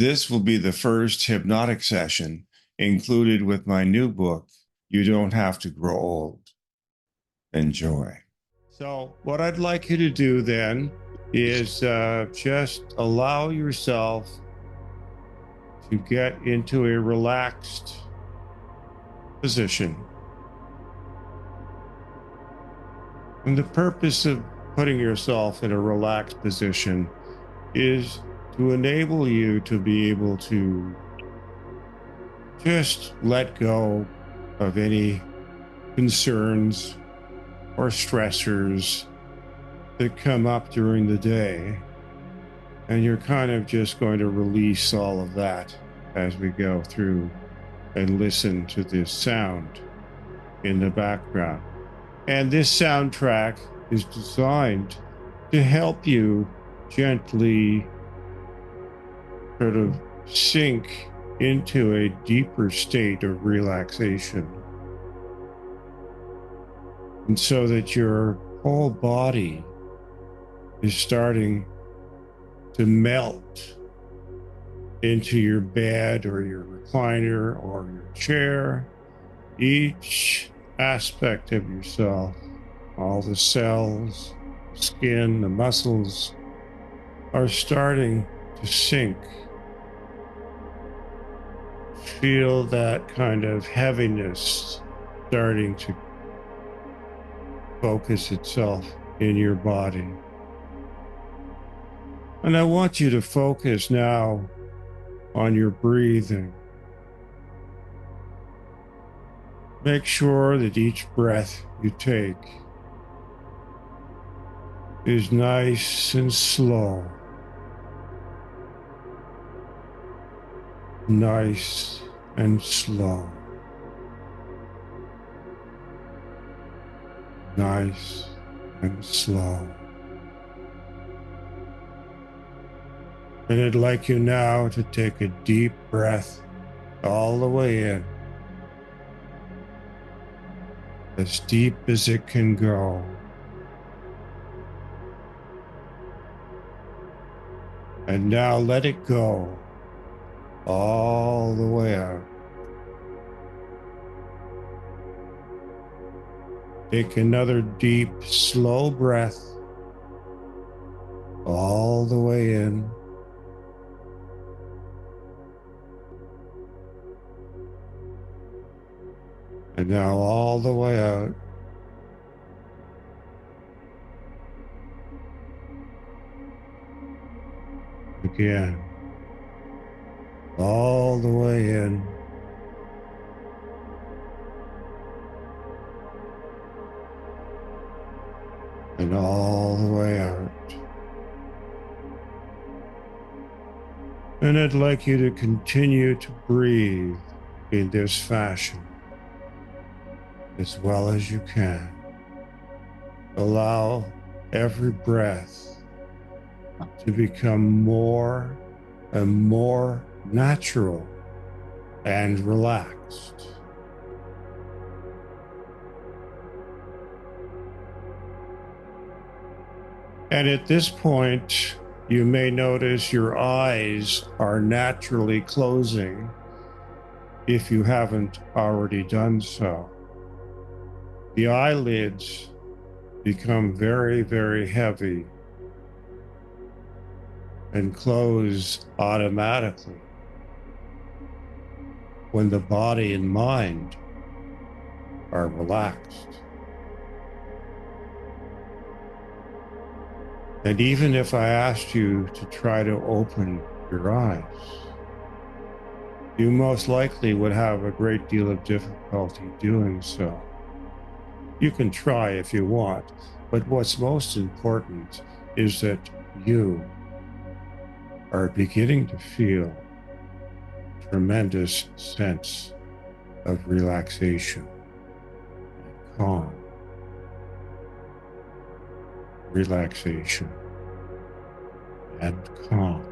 This will be the first hypnotic session included with my new book, You Don't Have to Grow Old. Enjoy. So, what I'd like you to do then is just allow yourself to get into a relaxed position. And the purpose of putting yourself in a relaxed position is to enable you to be able to just let go of any concerns or stressors that come up during the day. And you're kind of just going to release all of that as we go through and listen to this sound in the background. And this soundtrack is designed to help you gently sort of sink into a deeper state of relaxation. And so that your whole body is starting to melt into your bed or your recliner or your chair. Each aspect of yourself, all the cells, the skin, the muscles, are starting to sink. Feel that kind of heaviness starting to focus itself in your body. And I want you to focus now on your breathing. Make sure that each breath you take is nice and slow. Nice and slow. Nice and slow. And I'd like you now to take a deep breath all the way in, as deep as it can go. And now let it go all the way out. Take another deep, slow breath all the way in. And now all the way out. Again. All the way in. And all the way out. And I'd like you to continue to breathe in this fashion as well as you can. Allow every breath to become more and more natural and relaxed. And at this point, you may notice your eyes are naturally closing if you haven't already done so. The eyelids become very, very heavy and close automatically when the body and mind are relaxed. And even if I asked you to try to open your eyes, you most likely would have a great deal of difficulty doing so. You can try if you want, but what's most important is that you are beginning to feel a tremendous sense of relaxation and calm. Relaxation and calm.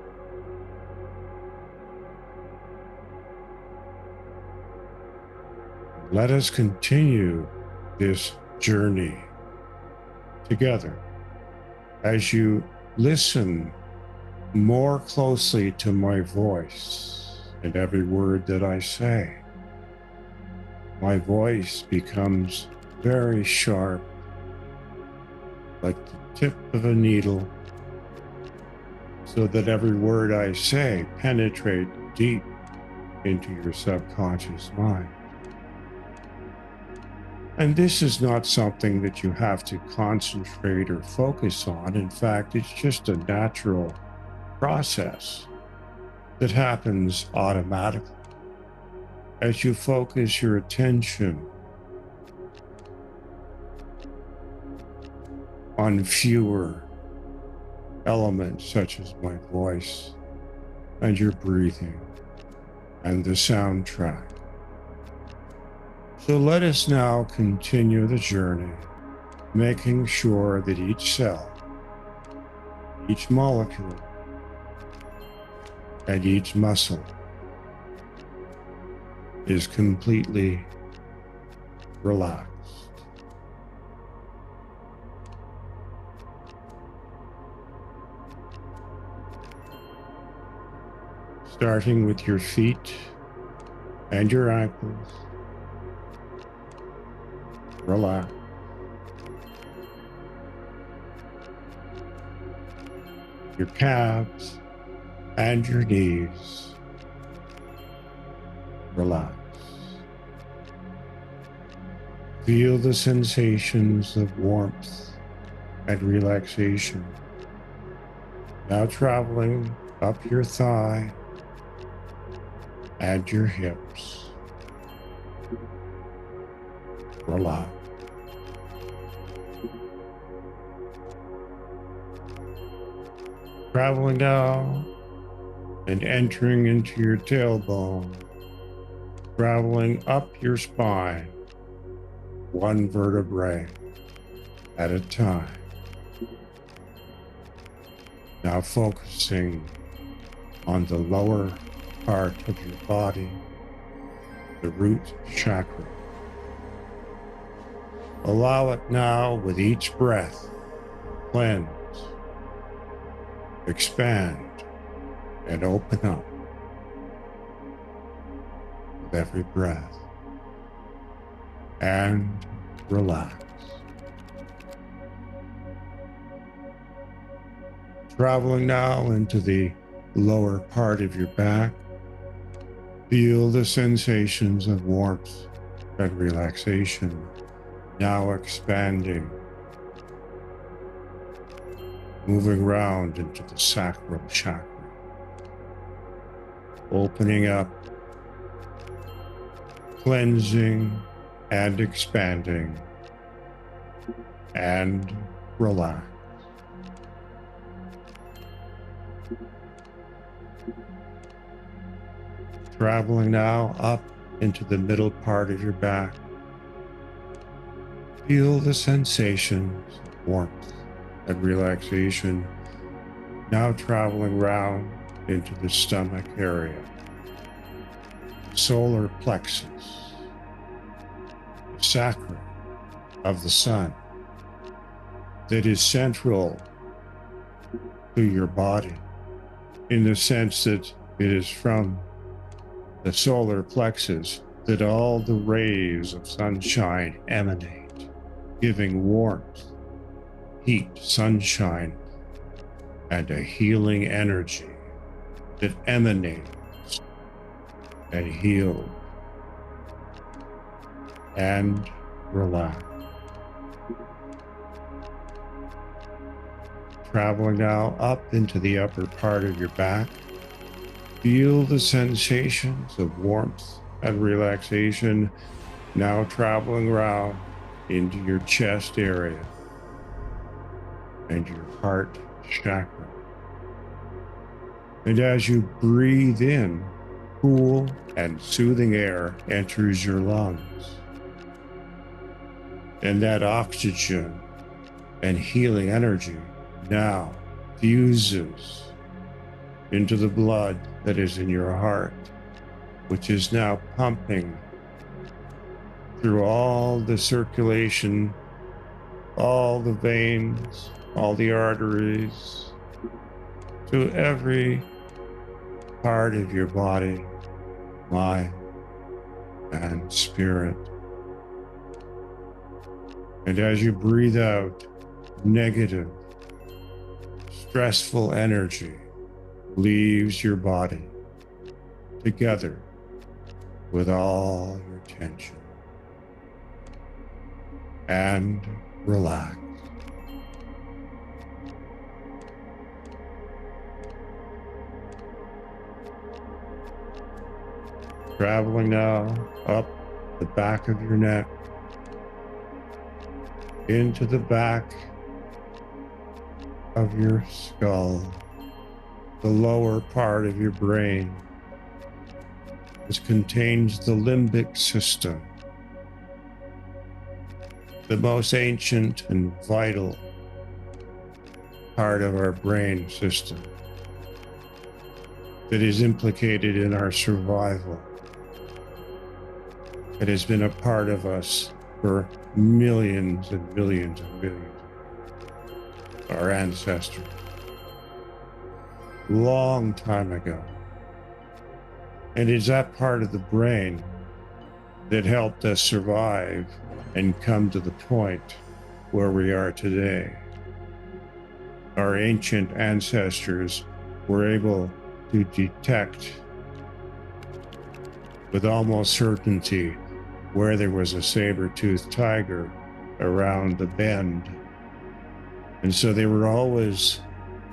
Let us continue this journey together as you listen more closely to my voice and every word that I say. My voice becomes very sharp, like the tip of a needle, so that every word I say penetrates deep into your subconscious mind. And this is not something that you have to concentrate or focus on. In fact, it's just a natural process that happens automatically as you focus your attention on fewer elements such as my voice and your breathing and the soundtrack. So let us now continue the journey, making sure that each cell, each molecule, and each muscle is completely relaxed. Starting with your feet and your ankles, relax. Your calves and your knees, relax. Feel the sensations of warmth and relaxation now traveling up your thigh and your hips. Relax. Traveling down and entering into your tailbone, traveling up your spine, one vertebrae at a time. Now focusing on the lower part of your body, the root chakra. Allow it now with each breath, cleanse, expand, and open up with every breath, and relax. Traveling now into the lower part of your back, feel the sensations of warmth and relaxation now expanding, moving round into the sacral chakra, opening up, cleansing and expanding, and relax. Traveling now up into the middle part of your back, feel the sensations of warmth and relaxation now traveling round into the stomach area, solar plexus, the sacrum of the sun that is central to your body in the sense that it is from the solar plexus that all the rays of sunshine emanate, giving warmth, heat, sunshine, and a healing energy that emanates and heals and relax. Traveling now up into the upper part of your back, feel the sensations of warmth and relaxation now traveling around into your chest area and your heart chakra. And as you breathe in, cool and soothing air enters your lungs. And that oxygen and healing energy now fuses into the blood that is in your heart, which is now pumping through all the circulation, all the veins, all the arteries, to every part of your body, mind, and spirit. And as you breathe out negative, stressful energy leaves your body together with all your tension, and relax. Traveling now up the back of your neck, into the back of your skull, the lower part of your brain. This contains the limbic system, the most ancient and vital part of our brain system that is implicated in our survival. It has been a part of us for millions and millions and millions of years. Our ancestors, long time ago. And it's that part of the brain that helped us survive and come to the point where we are today. Our ancient ancestors were able to detect with almost certainty where there was a saber-toothed tiger around the bend. And so they were always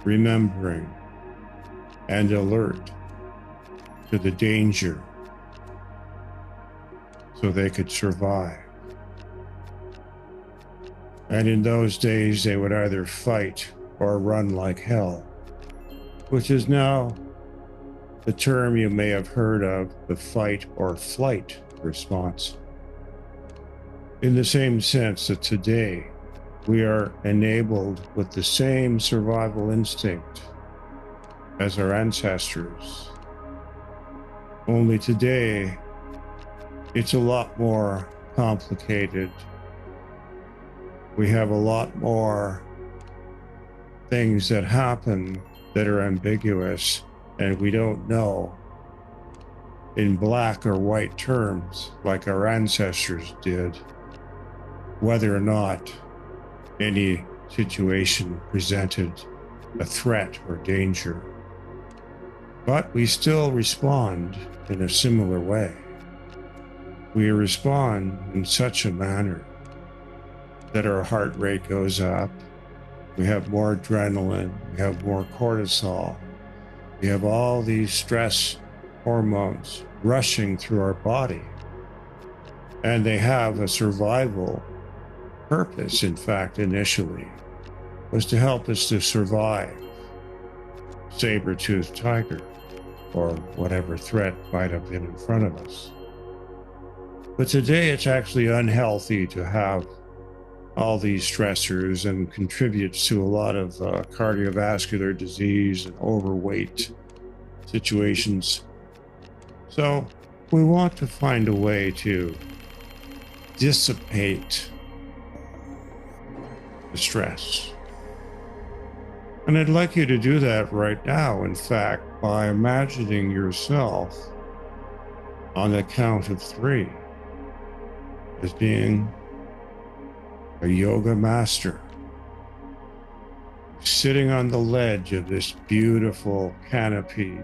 remembering and alert to the danger so they could survive. And in those days, they would either fight or run like hell, which is now the term you may have heard of, the fight or flight response. In the same sense that today, we are enabled with the same survival instinct as our ancestors. Only today, it's a lot more complicated. We have a lot more things that happen that are ambiguous, and we don't know in black or white terms like our ancestors did whether or not any situation presented a threat or danger. But we still respond in a similar way. We respond in such a manner that our heart rate goes up, we have more adrenaline, we have more cortisol, we have all these stress hormones rushing through our body, and they have a survival purpose. In fact, initially was to help us to survive saber-toothed tiger or whatever threat might have been in front of us. But today it's actually unhealthy to have all these stressors and contributes to a lot of cardiovascular disease and overweight situations. So we want to find a way to dissipate the stress. And I'd like you to do that right now, in fact, by imagining yourself on the count of 3 as being a yoga master, sitting on the ledge of this beautiful canopy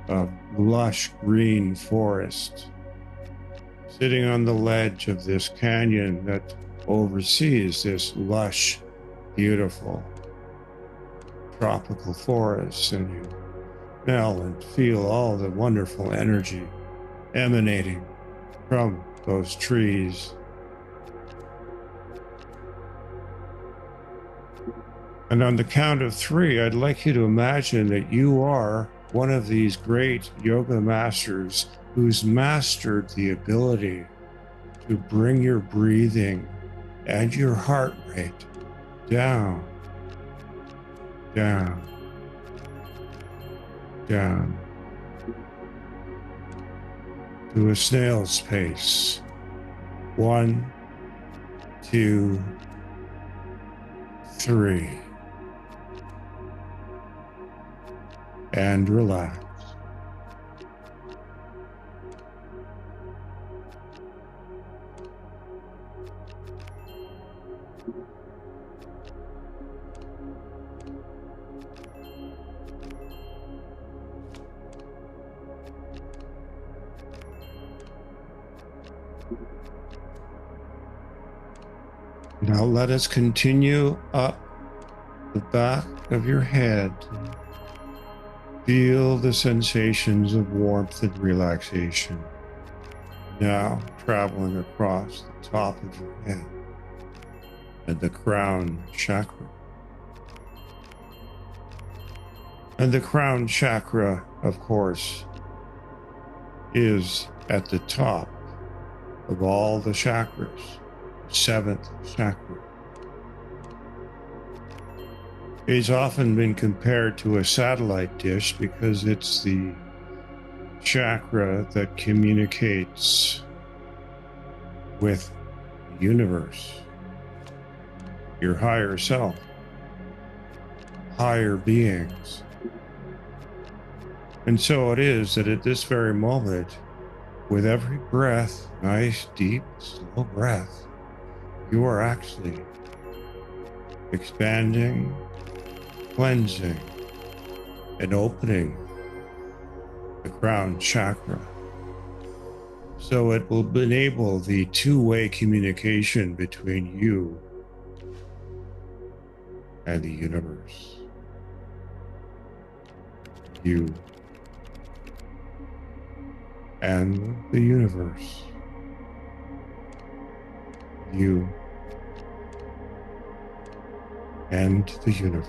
of lush green forest, sitting on the ledge of this canyon that oversees this lush, beautiful tropical forest, and you smell and feel all the wonderful energy emanating from those trees. And on the count of 3, I'd like you to imagine that you are one of these great yoga masters who's mastered the ability to bring your breathing and your heart rate down, down, down to a snail's pace. 1, 2, 3. and relax. Now let us continue up the back of your head. Feel the sensations of warmth and relaxation now traveling across the top of your head and the crown chakra. And the crown chakra, of course, is at the top of all the chakras, seventh chakra. It's often been compared to a satellite dish because it's the chakra that communicates with the universe, your higher self, higher beings. And so it is that at this very moment, with every breath, nice, deep, slow breath, you are actually expanding, cleansing, and opening the crown chakra. So it will enable the two-way communication between you and the universe. You and the universe. You and the universe.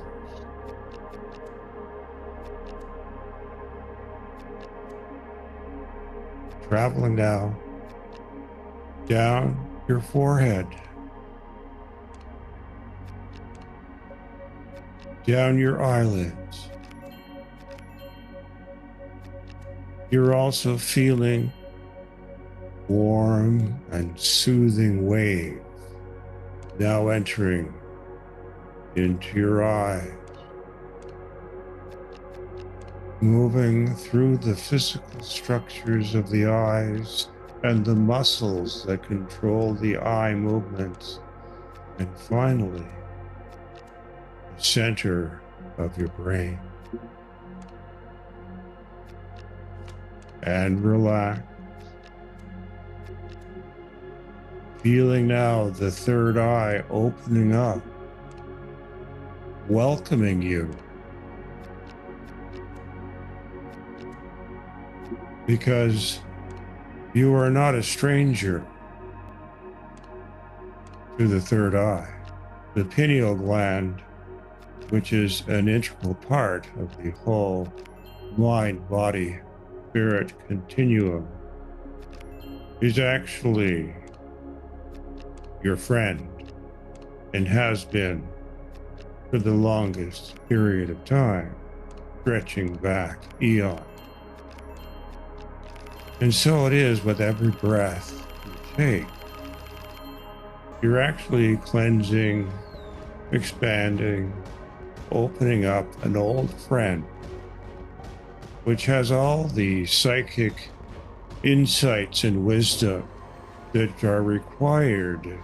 Traveling now down your forehead, down your eyelids. You're also feeling warm and soothing wave now entering into your eyes, moving through the physical structures of the eyes and the muscles that control the eye movements, and finally, the center of your brain. And relax. Feeling now the third eye opening up, welcoming you. Because you are not a stranger to the third eye. The pineal gland, which is an integral part of the whole mind, body, spirit continuum, is actually your friend and has been for the longest period of time, stretching back eons. And so it is with every breath you take. You're actually cleansing, expanding, opening up an old friend, which has all the psychic insights and wisdom that are required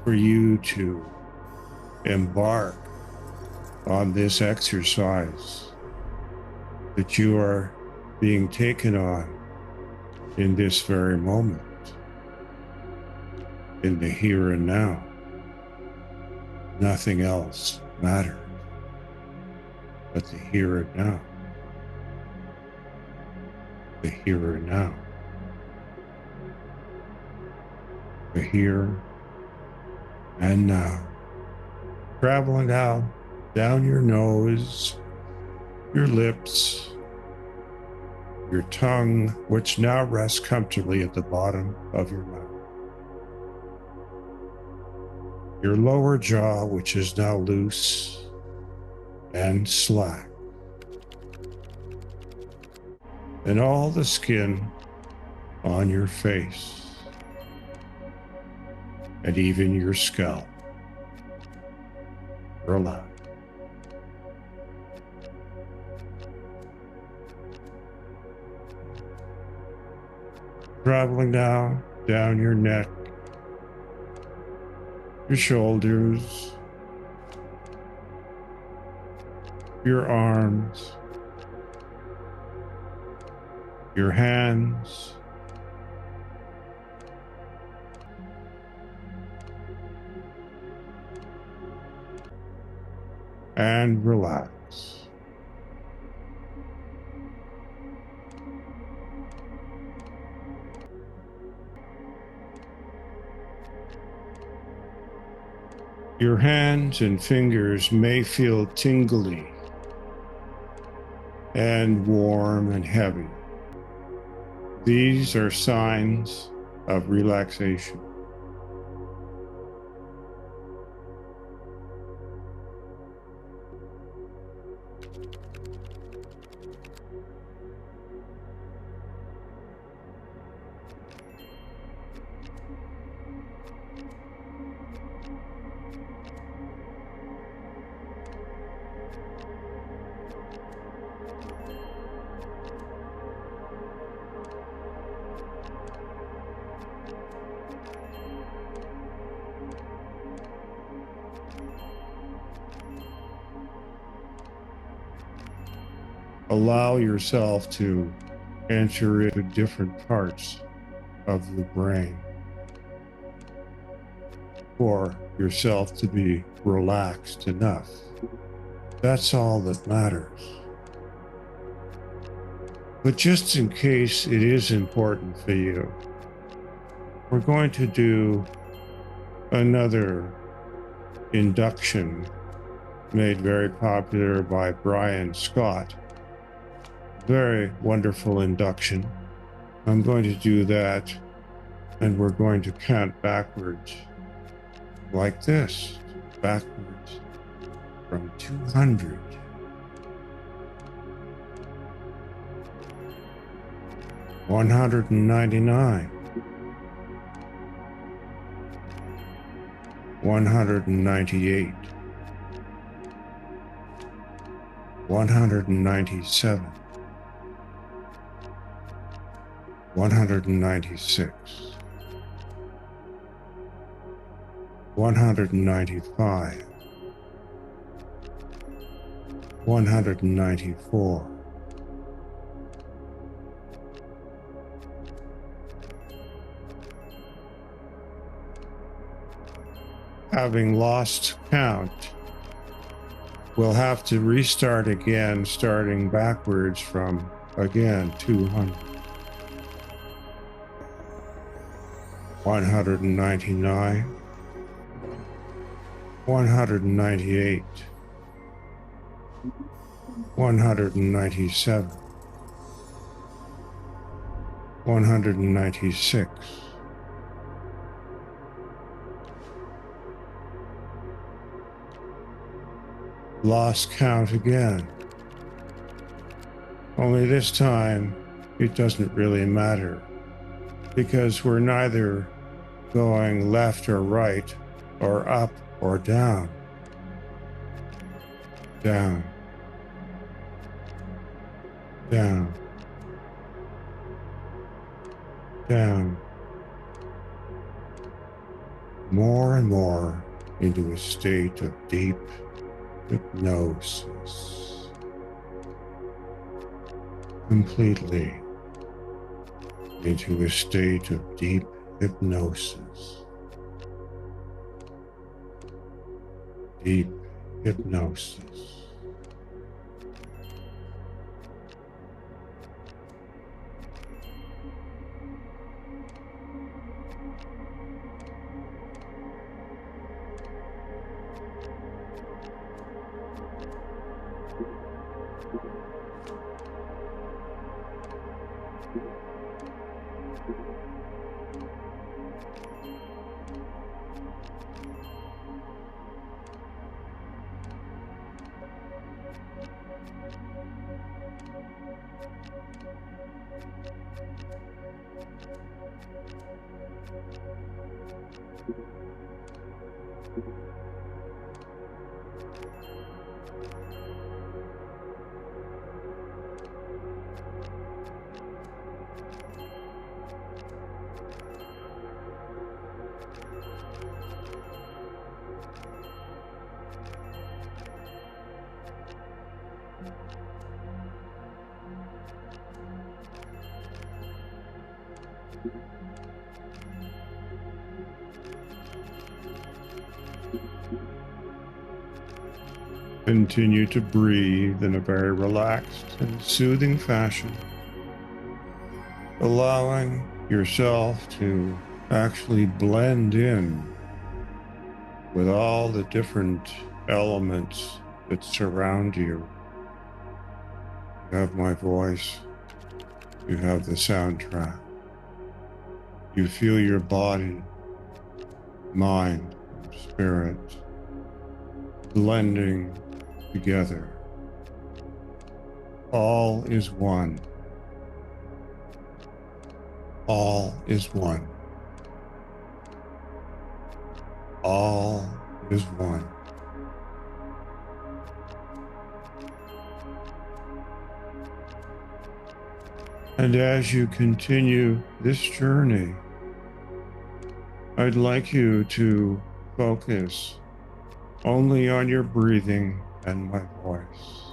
for you to embark on this exercise that you are being taken on in this very moment, in the here and now. Nothing else matters but the here and now. The here and now. The here and now. Traveling now down your nose, your lips, your tongue, which now rests comfortably at the bottom of your mouth. Your lower jaw, which is now loose and slack. And all the skin on your face, and even your scalp. Relax. traveling down your neck, your shoulders, your arms, your hands, and relax. Your hands and fingers may feel tingly and warm and heavy. These are signs of relaxation. Allow yourself to enter into different parts of the brain for yourself to be relaxed enough. That's all that matters. But just in case it is important for you, we're going to do another induction made very popular by Brian Scott. Very wonderful induction. I'm going to do that, and we're going to count backwards like this, backwards from 200. 199. 198. 197. 196, 195, 194, 'Having lost count, we'll have to restart again, starting backwards from, again, 200. 199, 198, 197, 196, 'Lost count again. Only this time, it doesn't really matter, because we're neither going left or right, or up or down. Down. Down. Down. More and more into a state of deep hypnosis. Completely into a state of deep hypnosis. Deep hypnosis. Continue to breathe in a very relaxed and soothing fashion, allowing yourself to actually blend in with all the different elements that surround you. You have my voice, you have the soundtrack, you feel your body, mind, and spirit blending together. All is one. All is one. All is one. And as you continue this journey, I'd like you to focus only on your breathing and my voice.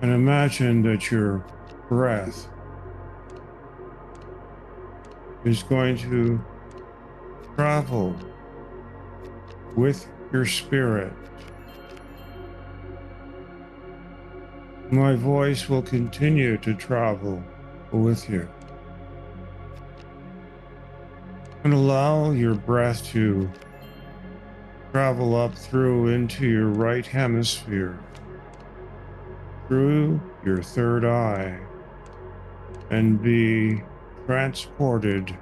And imagine that your breath is going to travel with your spirit. My voice will continue to travel with you. And allow your breath to travel up through into your right hemisphere, through your third eye, and be transported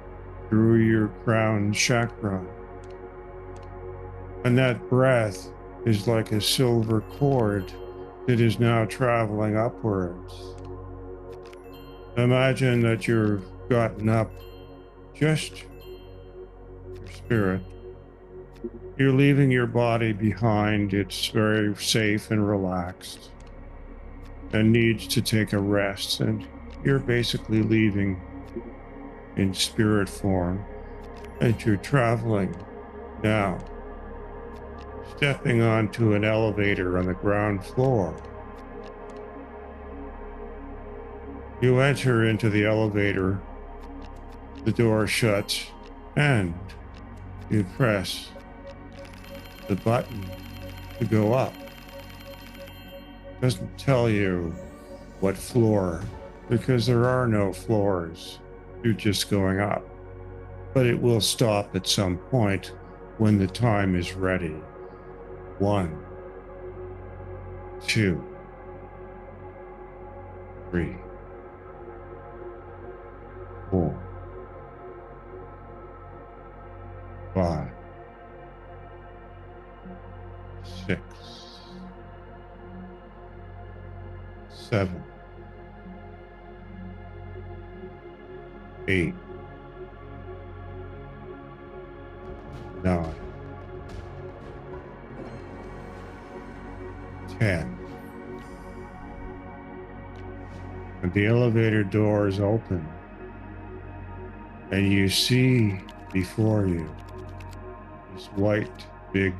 through your crown chakra. And that breath is like a silver cord that is now traveling upwards. Imagine that you've gotten up just your spirit. You're leaving your body behind. It's very safe and relaxed and needs to take a rest. And you're basically leaving in spirit form. And you're traveling now, stepping onto an elevator on the ground floor. You enter into the elevator, the door shuts, and you press the button to go up. It doesn't tell you what floor, because there are no floors. You're just going up. But it will stop at some point when the time is ready. 1, 2, 3, 4, 5, 6, 7, 8, 9, 10. And the elevator doors open, and you see before you this white, big,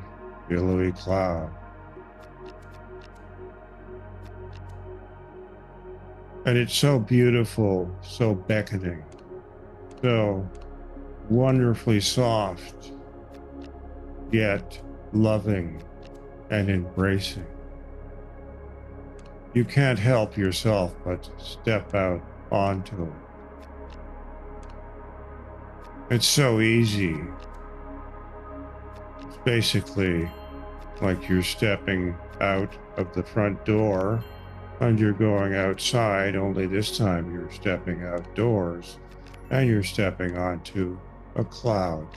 billowy cloud. And it's so beautiful, so beckoning, so wonderfully soft, yet loving and embracing. You can't help yourself but step out onto it. It's so easy. It's basically like you're stepping out of the front door and you're going outside, only this time you're stepping outdoors and you're stepping onto a cloud.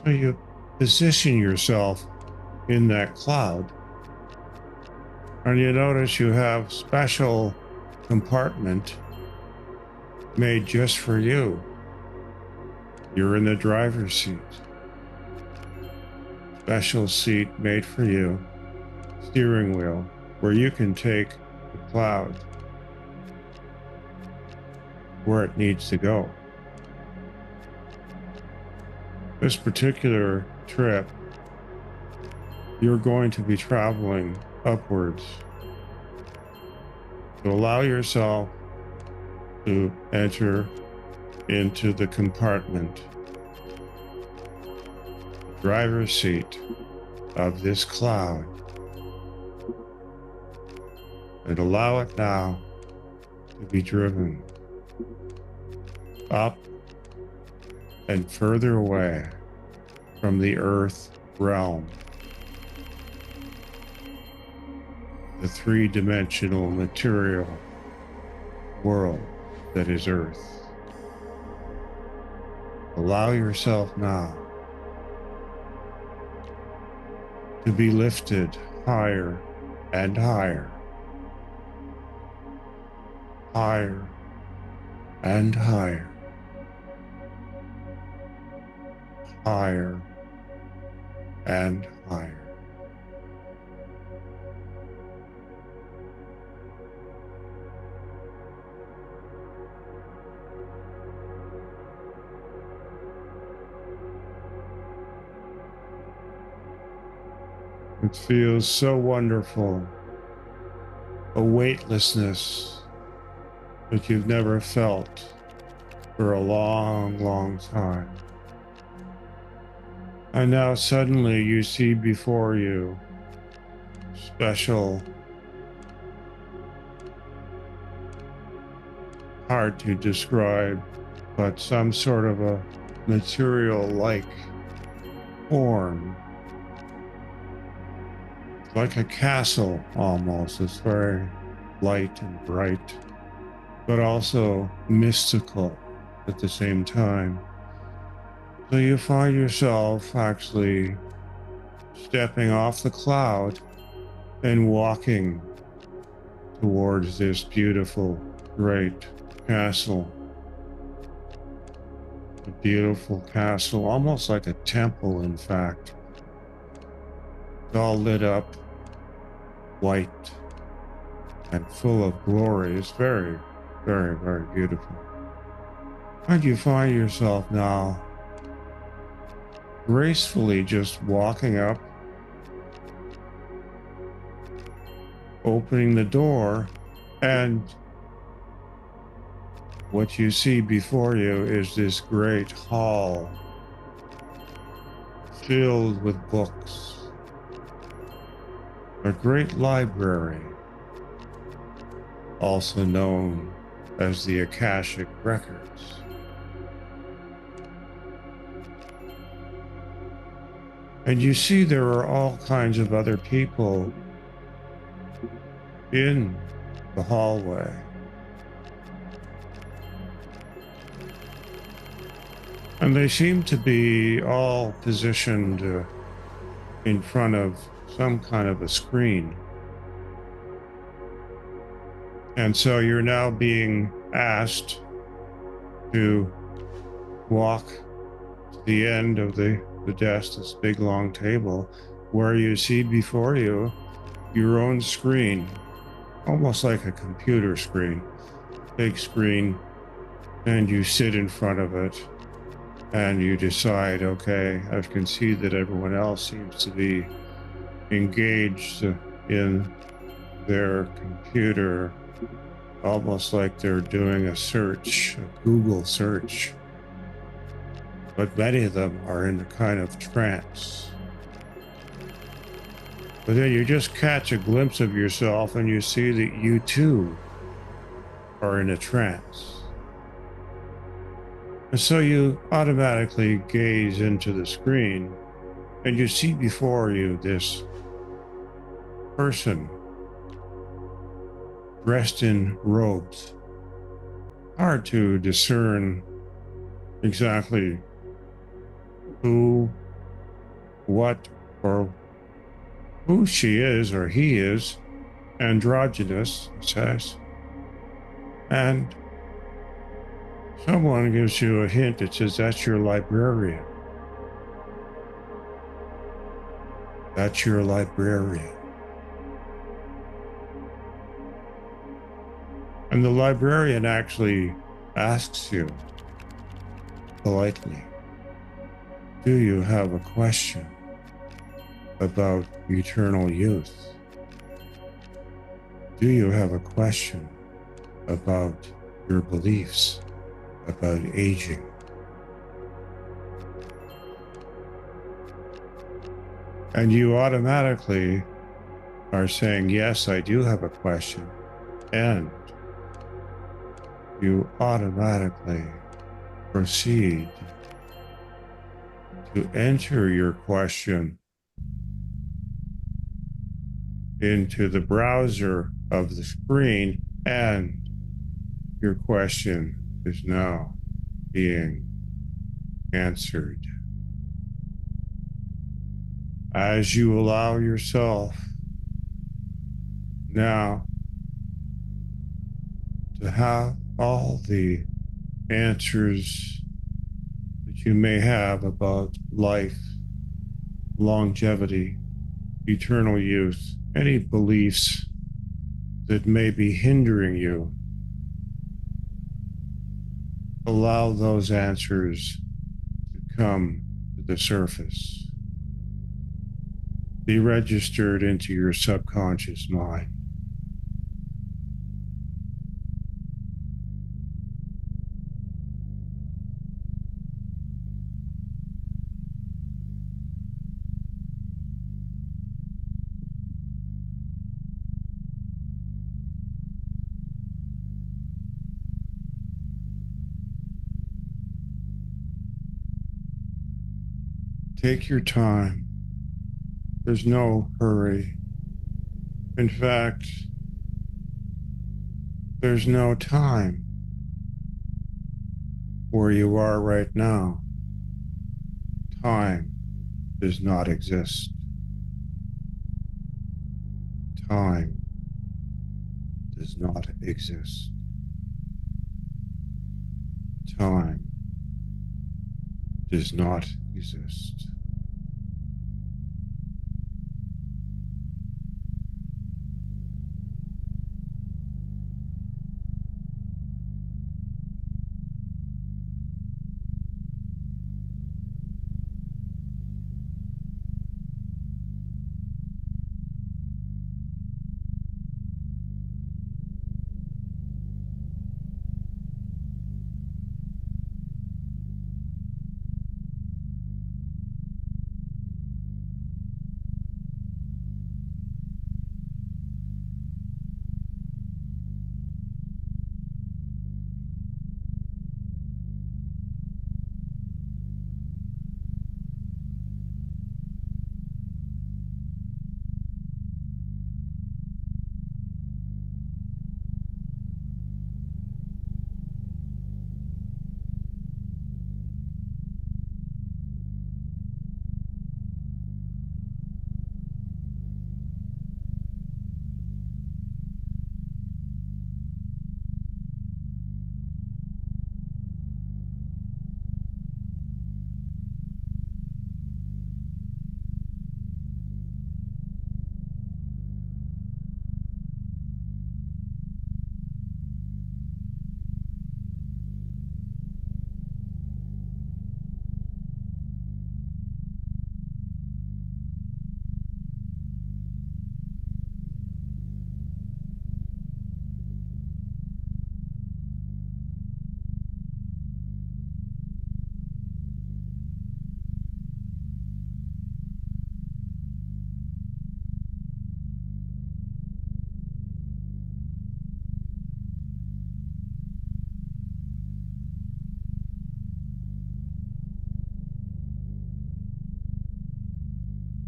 So you position yourself in that cloud, and you notice you have special compartment made just for you. You're in the driver's seat. Special seat made for you. Steering wheel where you can take the cloud where it needs to go. This particular trip, you're going to be traveling upwards. So allow yourself to enter into the compartment, the driver's seat of this cloud, and allow it now to be driven up and further away from the earth realm, the three-dimensional material world that is Earth. Allow yourself now to be lifted higher and higher, higher and higher, higher and higher. It feels so wonderful, a weightlessness that you've never felt for a long, long time. And now suddenly you see before you special, hard to describe, but some sort of a material-like form, like a castle almost. It's very light and bright, but also mystical at the same time. So you find yourself actually stepping off the cloud and walking towards this beautiful, great castle. A beautiful castle, almost like a temple, in fact. It's all lit up white and full of glory. It's very, very, very beautiful. And you find yourself now gracefully just walking up, opening the door, and what you see before you is this great hall filled with books, a great library, also known as the Akashic Records. And you see there are all kinds of other people in the hallway. And they seem to be all positioned in front of some kind of a screen. And so you're now being asked to walk to the end of the desk, this big long table, where you see before you your own screen, almost like a computer screen, big screen, and you sit in front of it and you decide, okay, I can see that everyone else seems to be engaged in their computer, almost like they're doing a search, a Google search. But many of them are in a kind of trance. But then you just catch a glimpse of yourself and you see that you too are in a trance. And so you automatically gaze into the screen and you see before you this person dressed in robes. Hard to discern exactly who, what, or who she is or he is. Androgynous, it says. And someone gives you a hint that says that's your librarian. That's your librarian. And the librarian actually asks you politely, do you have a question about eternal youth? Do you have a question about your beliefs about aging. And you automatically are saying, yes, I do have a question. And you automatically proceed to enter your question into the browser of the screen, and your question is now being answered. As you allow yourself now to have all the answers that you may have about life, longevity, eternal youth, any beliefs that may be hindering you, allow those answers to come to the surface. Be registered into your subconscious mind. Take your time. There's no hurry. In fact, there's no time where you are right now. Time does not exist. Time does not exist. Time does not exist.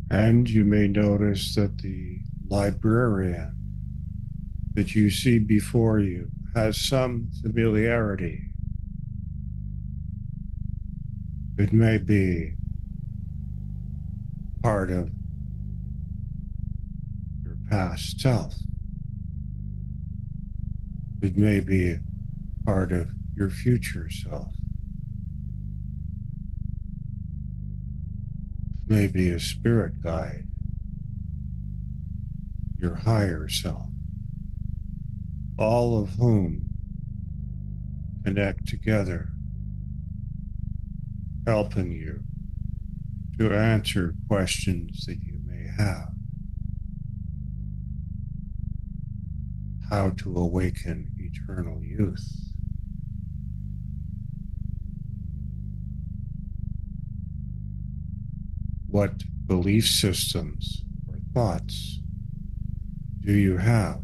And you may notice that the librarian that you see before you has some familiarity. It may be part of your past self. It may be part of your future self. It may be a spirit guide, your higher self, all of whom connect together, helping you to answer questions that you may have. How to awaken eternal youth. What belief systems or thoughts do you have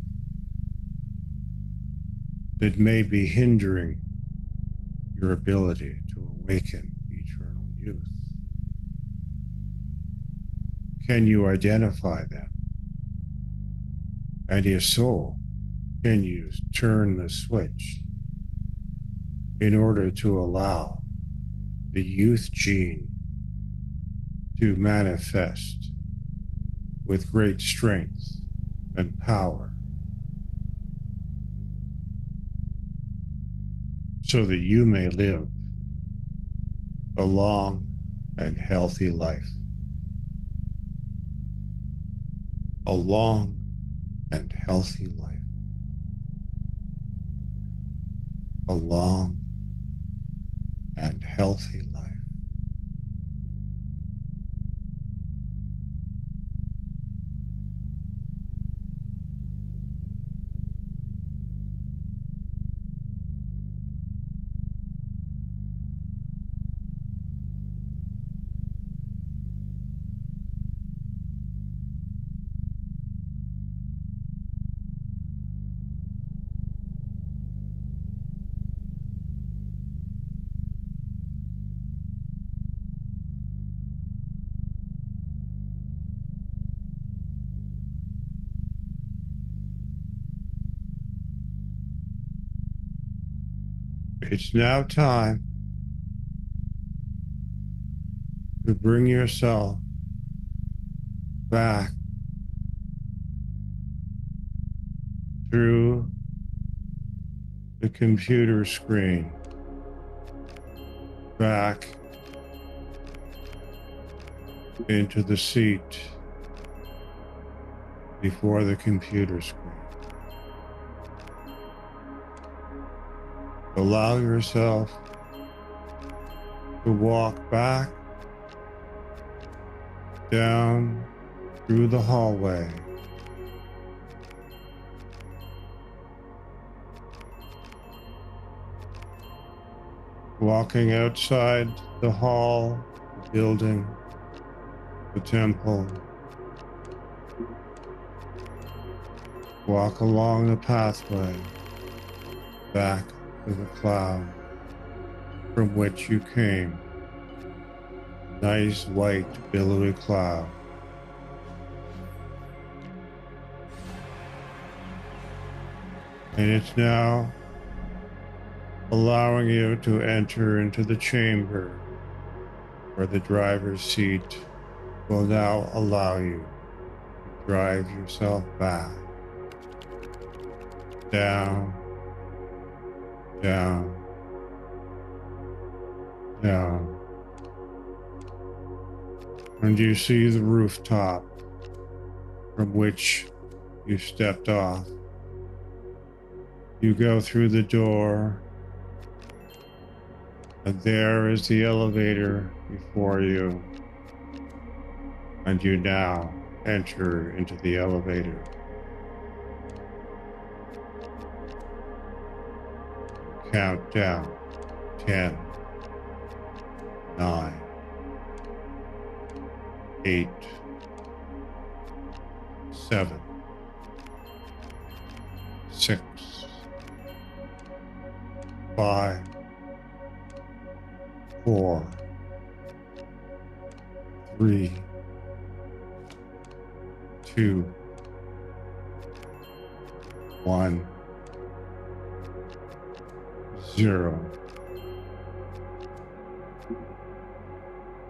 that may be hindering your ability to awaken eternal youth? Can you identify them? And if so, can you turn the switch in order to allow the youth gene to manifest with great strength and power, so that you may live a long and healthy life? A long and healthy life. A long and healthy life. It's now time to bring yourself back through the computer screen, back into the seat before the computer screen. Allow yourself to walk back down through the hallway, walking outside the hall, the building, the temple. Walk along the pathway back to the cloud from which you came. Nice white billowy cloud. And it's now allowing you to enter into the chamber where the driver's seat will now allow you to drive yourself back. Down, down, down. And you see the rooftop from which you stepped off. You go through the door, and there is the elevator before you. And you now enter into the elevator. Count down. 10, 9, 8, 7, 6, 5, 4, 3, 2, 1, 0.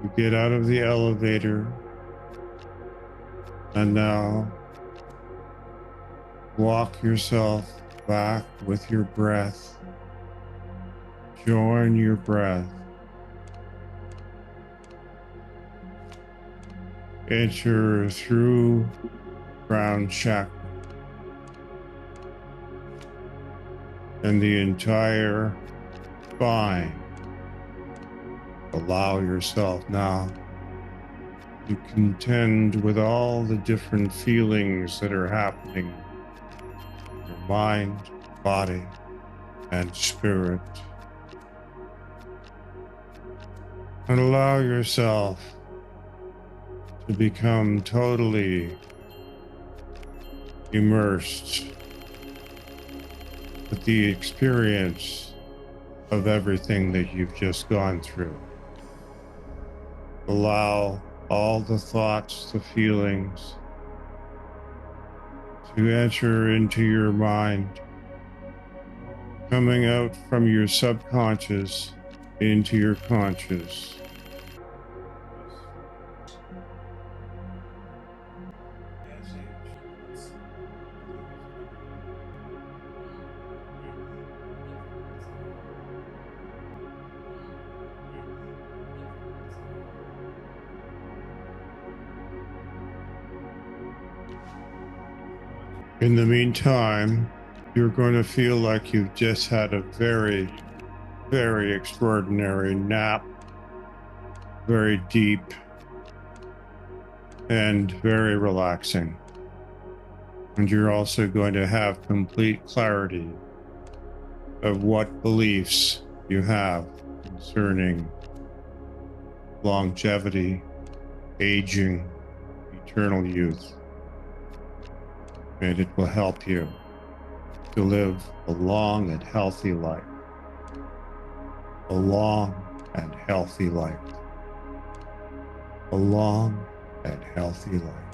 You get out of the elevator and now walk yourself back with your breath. Join your breath. Enter through crown chakra and the entire spine. Allow yourself now to contend with all the different feelings that are happening in your mind, body, and spirit. And allow yourself to become totally immersed with the experience of everything that you've just gone through. Allow all the thoughts, the feelings to enter into your mind, coming out from your subconscious into your conscious. In the meantime, you're going to feel like you've just had a very, very extraordinary nap, very deep and very relaxing. And you're also going to have complete clarity of what beliefs you have concerning longevity, aging, eternal youth. And it will help you to live a long and healthy life. A long and healthy life. A long and healthy life.